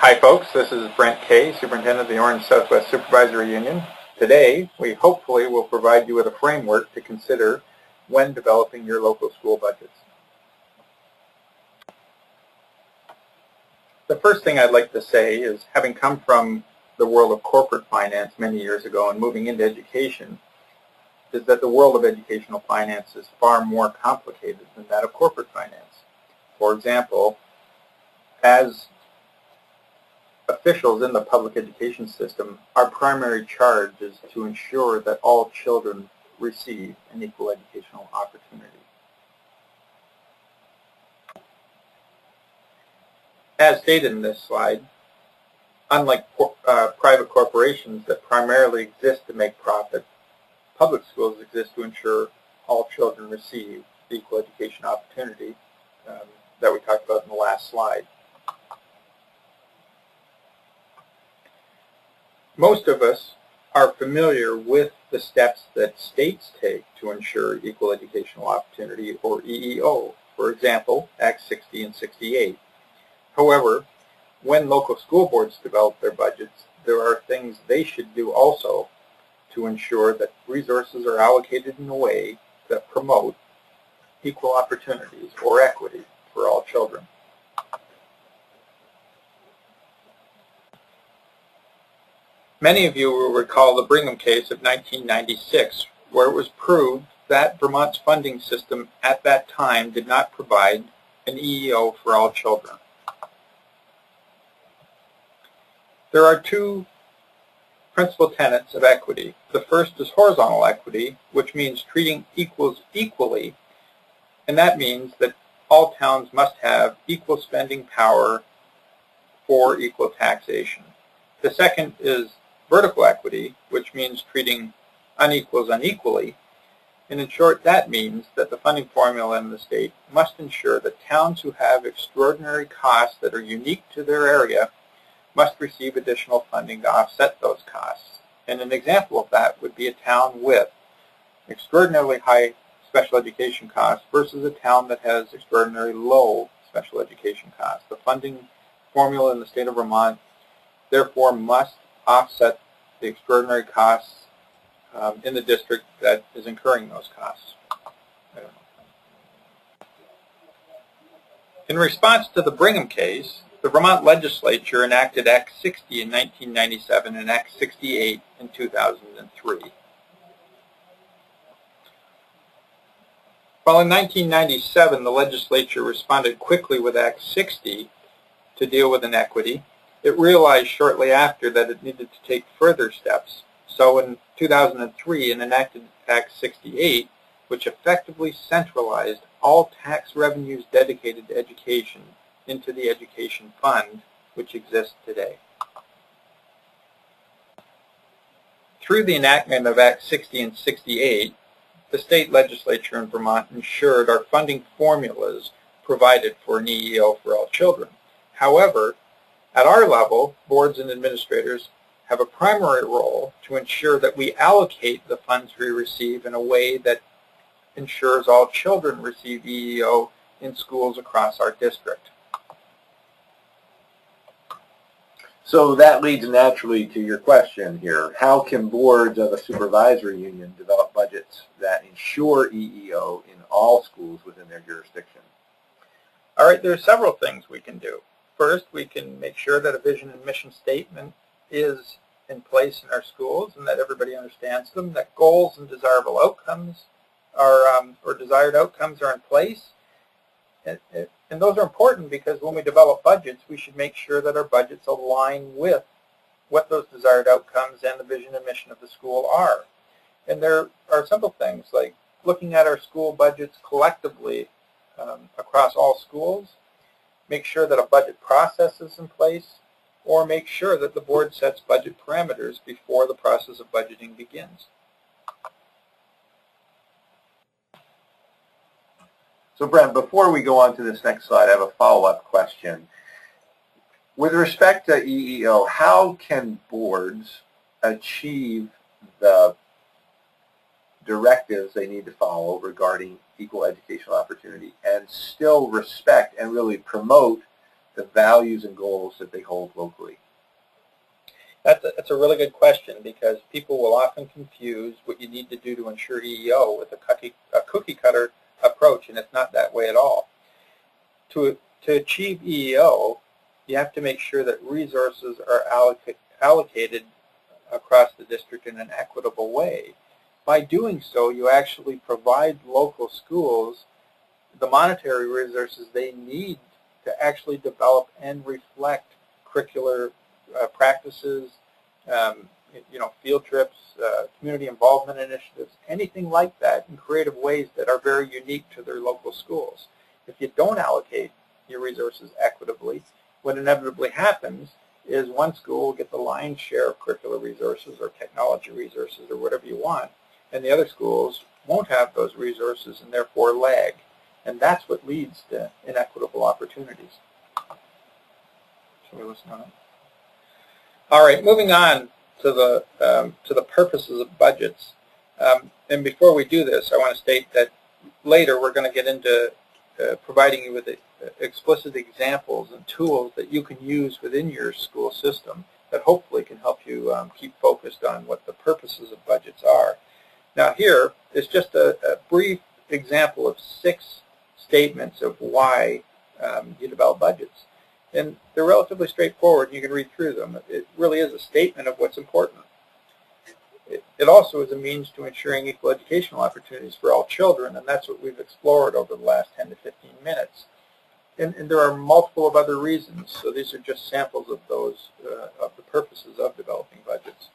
Hi folks, this is Brent Kay, Superintendent of the Orange Southwest Supervisory Union. Today, we hopefully will provide you with a framework to consider when developing your local school budgets. The first thing I'd like to say is, having come from the world of corporate finance many years ago and moving into education, is that the world of educational finance is far more complicated than that of corporate finance. For example, as officials in the public education system, our primary charge is to ensure that all children receive an equal educational opportunity. As stated in this slide, unlike private corporations that primarily exist to make profit, public schools exist to ensure all children receive the equal education opportunity that we talked about in the last slide. Most of us are familiar with the steps that states take to ensure equal educational opportunity, or EEO. For example, Acts 60 and 68. However, when local school boards develop their budgets, there are things they should do also to ensure that resources are allocated in a way that promote equal opportunities or equity for all children. Many of you will recall the Brigham case of 1996, where it was proved that Vermont's funding system at that time did not provide an EEO for all children. There are two principal tenets of equity. The first is horizontal equity, which means treating equals equally, and that means that all towns must have equal spending power for equal taxation. The second is vertical equity, which means treating unequals unequally, and in short that means that the funding formula in the state must ensure that towns who have extraordinary costs that are unique to their area must receive additional funding to offset those costs. And an example of that would be a town with extraordinarily high special education costs versus a town that has extraordinarily low special education costs. The funding formula in the state of Vermont therefore must offset the extraordinary costs in the district that is incurring those costs. In response to the Brigham case, the Vermont legislature enacted Act 60 in 1997 and Act 68 in 2003. While in 1997 the legislature responded quickly with Act 60 to deal with inequity, it realized shortly after that it needed to take further steps. So in 2003, it enacted Act 68, which effectively centralized all tax revenues dedicated to education into the education fund, which exists today. Through the enactment of Act 60 and 68, the state legislature in Vermont ensured our funding formulas provided for an EEO for all children. However, at our level, boards and administrators have a primary role to ensure that we allocate the funds we receive in a way that ensures all children receive EEO in schools across our district. So that leads naturally to your question here. How can boards of a supervisory union develop budgets that ensure EEO in all schools within their jurisdiction? All right, there are several things we can do. First, we can make sure that a vision and mission statement is in place in our schools and that everybody understands them, that goals and desirable outcomes are, or desired outcomes are in place. And those are important because when we develop budgets, we should make sure that our budgets align with what those desired outcomes and the vision and mission of the school are. And there are simple things like looking at our school budgets collectively across all schools, make sure that a budget process is in place, or make sure that the board sets budget parameters before the process of budgeting begins. So Brent, before we go on to this next slide, I have a follow-up question. With respect to EEO, how can boards achieve the directives they need to follow regarding equal educational opportunity and still respect and really promote the values and goals that they hold locally? That's a really good question, because people will often confuse what you need to do to ensure EEO with a cookie cutter approach, and it's not that way at all. To achieve EEO, you have to make sure that resources are allocated across the district in an equitable way. By doing so, you actually provide local schools the monetary resources they need to actually develop and reflect curricular practices, field trips, community involvement initiatives, anything like that, in creative ways that are very unique to their local schools. If you don't allocate your resources equitably, what inevitably happens is one school will get the lion's share of curricular resources or technology resources or whatever you want, and the other schools won't have those resources and therefore lag. And that's what leads to inequitable opportunities. Shall we listen on it? All right, moving on to the purposes of budgets. And before we do this, I want to state that later we're going to get into providing you with explicit examples and tools that you can use within your school system that hopefully can help you keep focused on what the purposes of budgets are. Now here is just a brief example of 6 statements of why you develop budgets. And they're relatively straightforward, and you can read through them. It really is a statement of what's important. It also is a means to ensuring equal educational opportunities for all children, and that's what we've explored over the last 10 to 15 minutes. And there are multiple of other reasons, so these are just samples of those, of the purposes of developing budgets.